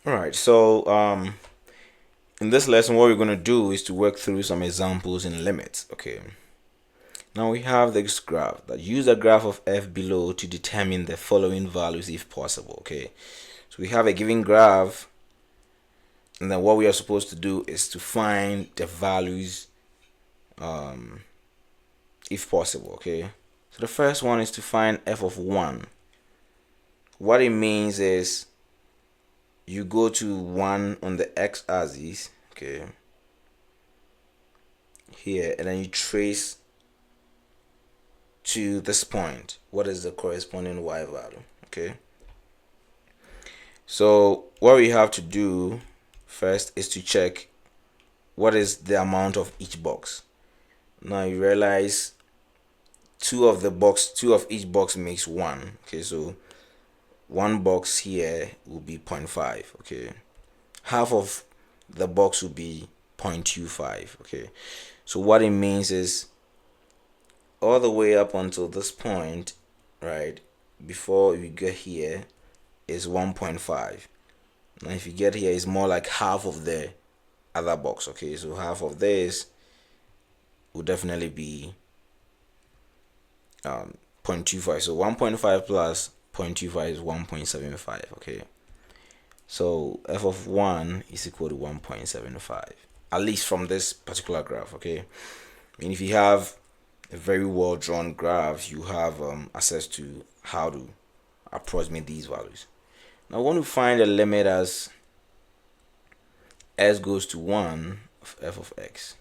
Alright, so in this lesson what we're going to do is to work through some examples in limits. Okay, now we have this graph that use the graph of f below to determine the following values if possible. Okay, so we have a given graph, and then what we are supposed to do is to find the values if possible. Okay, so the first one is to find f of 1. What it means is you go to 1 on the x-axis, okay, here, and then you trace to this point what is the corresponding y value. Okay, so what we have to do first is to check what is the amount of each box. Now you realize two of each box makes 1. Okay, so one box here will be 0.5. Okay, half of the box will be 0.25. Okay, so what it means is all the way up until this point, right, before you get here is 1.5. Now if you get here, it's more like half of the other box. Okay, so half of this will definitely be 0.25. so 1.5 plus 0.25 is 1.75. Okay, so f of 1 is equal to 1.75, at least from this particular graph. Okay, I mean, if you have a very well drawn graph, you have access to how to approximate these values. Now I want to find a limit as s goes to 1 of f of x.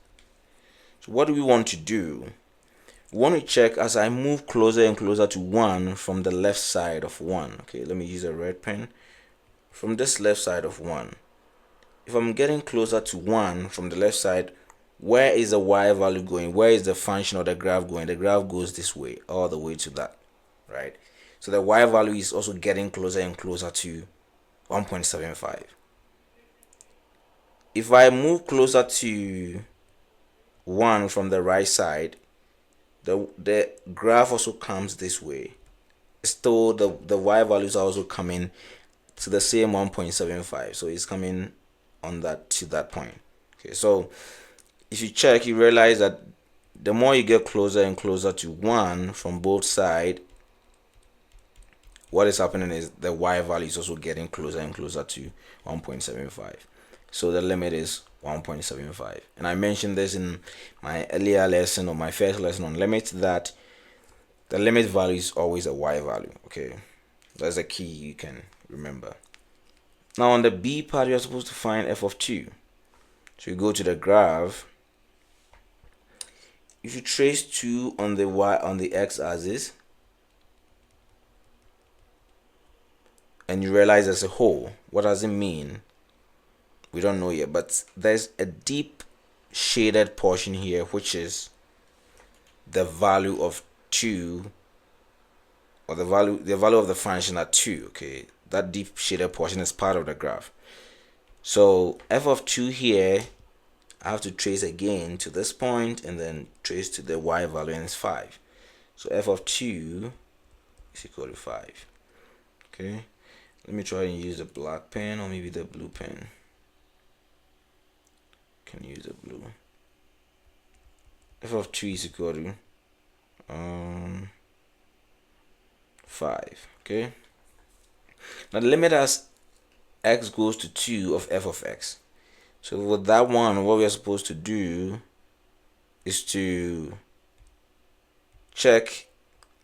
So what do we want to do? We want to check as I move closer and closer to 1 from the left side of 1. Okay, let me use a red pen. From this left side of 1, if I'm getting closer to 1 from the left side, where is the y value going? Where is the function or the graph going? The graph goes this way, all the way to that, right? So the y value is also getting closer and closer to 1.75. If I move closer to 1 from the right side, the graph also comes this way. Still, the y values are also coming to the same 1.75, so it's coming on that to that point. Okay, so if you check, you realize that the more you get closer and closer to 1 from both sides, what is happening is the y value is also getting closer and closer to 1.75. So the limit is 1.75. And I mentioned this in my earlier lesson, or my first lesson on limits, that the limit value is always a y value. Okay, that's a key you can remember. Now on the b part, you're supposed to find f of 2. So you go to the graph. If you trace 2 on the x-axis, and you realize there's a hole, what does it mean? We don't know yet, but there's a deep shaded portion here, which is the value of 2, or the value of the function at 2. Okay, that deep shaded portion is part of the graph. So f of 2 here, I have to trace again to this point and then trace to the y value, and it's 5. So f of 2 is equal to 5. Okay, let me try and use the black pen, or maybe the blue pen. Can use the blue. F of 2 is equal to 5. Okay, now the limit as x goes to 2 of f of x. So with that one, what we are supposed to do is to check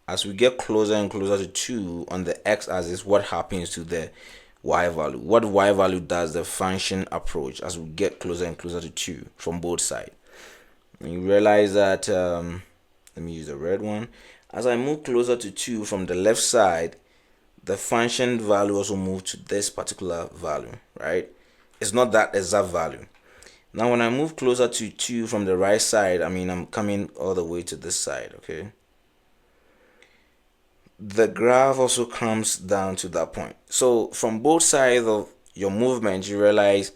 as we get closer and closer to 2 on the x-axis, what happens to the y value. What y value does the function approach as we get closer and closer to 2 from both sides. And you realize that, let me use the red one. As I move closer to 2 from the left side, the function value also moves to this particular value, right? It's not that exact value. Now when I move closer to 2 from the right side, I mean, I'm coming all the way to this side. Okay, the graph also comes down to that point. So from both sides of your movement, you realize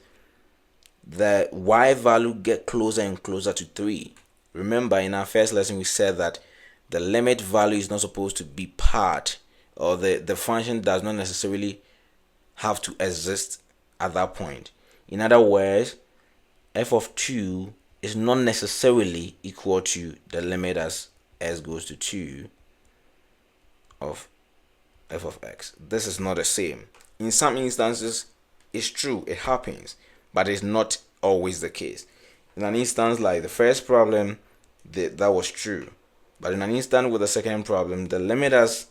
the y value get closer and closer to 3. Remember, in our first lesson we said that the limit value is not supposed to be part, or the function does not necessarily have to exist at that point. In other words, f of 2 is not necessarily equal to the limit as s goes to 2 of f of x. This is not the same. In some instances, it's true, it happens, but it's not always the case. In an instance like the first problem, that was true. But in an instance with the second problem, the limit as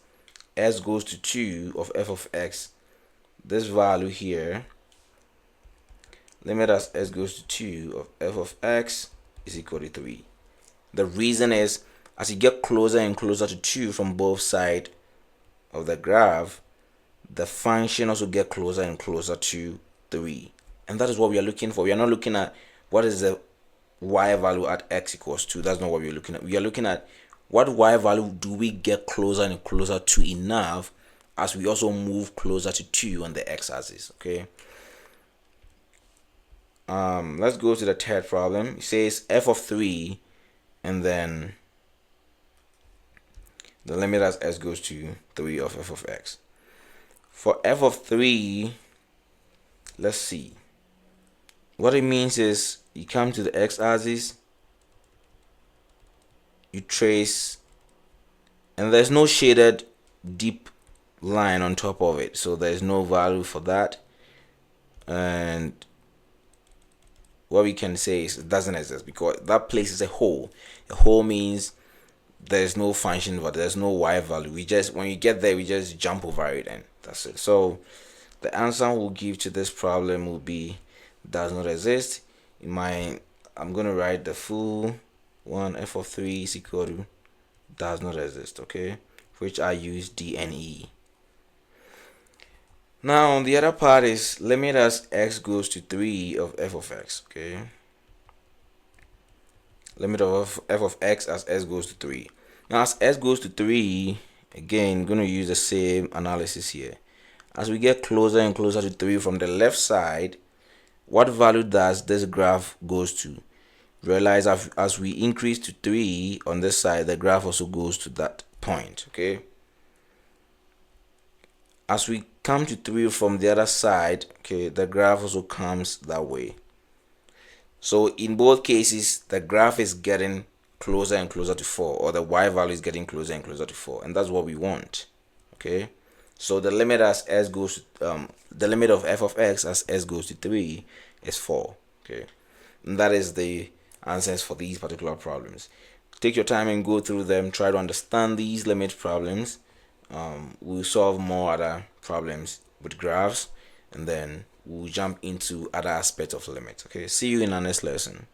s goes to 2 of f of x, this value here, limit as s goes to 2 of f of x is equal to 3. The reason is, as you get closer and closer to 2 from both sides of the graph, the function also get closer and closer to 3. And that is what we are looking for. We are not looking at what is the y value at x equals 2. That's not what we are looking at. We are looking at what y value do we get closer and closer to enough as we also move closer to 2 on the x-axis. Okay. Let's go to the third problem. It says f of 3 and then the limit as s goes to 3 of f of x. For f of 3, let's see. What it means is you come to the x-axis, you trace, and there's no shaded deep line on top of it, so there's no value for that. And what we can say is it doesn't exist because that place is a hole. A hole means there's no function, but there's no y value. We just, when you get there, we just jump over it and that's it. So the answer we'll give to this problem will be does not exist. I'm gonna write the full one. F of 3 is equal to does not exist. Okay, which I use D and E. Now the other part is limit as x goes to 3 of f of x. Okay, limit of f of x as s goes to 3. Now as s goes to 3, again, I'm going to use the same analysis here. As we get closer and closer to 3 from the left side, what value does this graph goes to? Realize as we increase to 3 on this side, the graph also goes to that point. Okay, as we come to 3 from the other side, okay, the graph also comes that way. So in both cases, the graph is getting closer and closer to 4, or the y value is getting closer and closer to 4, and that's what we want. Okay, so the limit as s goes to, the limit of f of x as s goes to 3 is 4. Okay, and that is the answers for these particular problems. Take your time and go through them. Try to understand these limit problems. We'll solve more other problems with graphs, and then we'll jump into other aspects of limits. Okay, see you in our next lesson.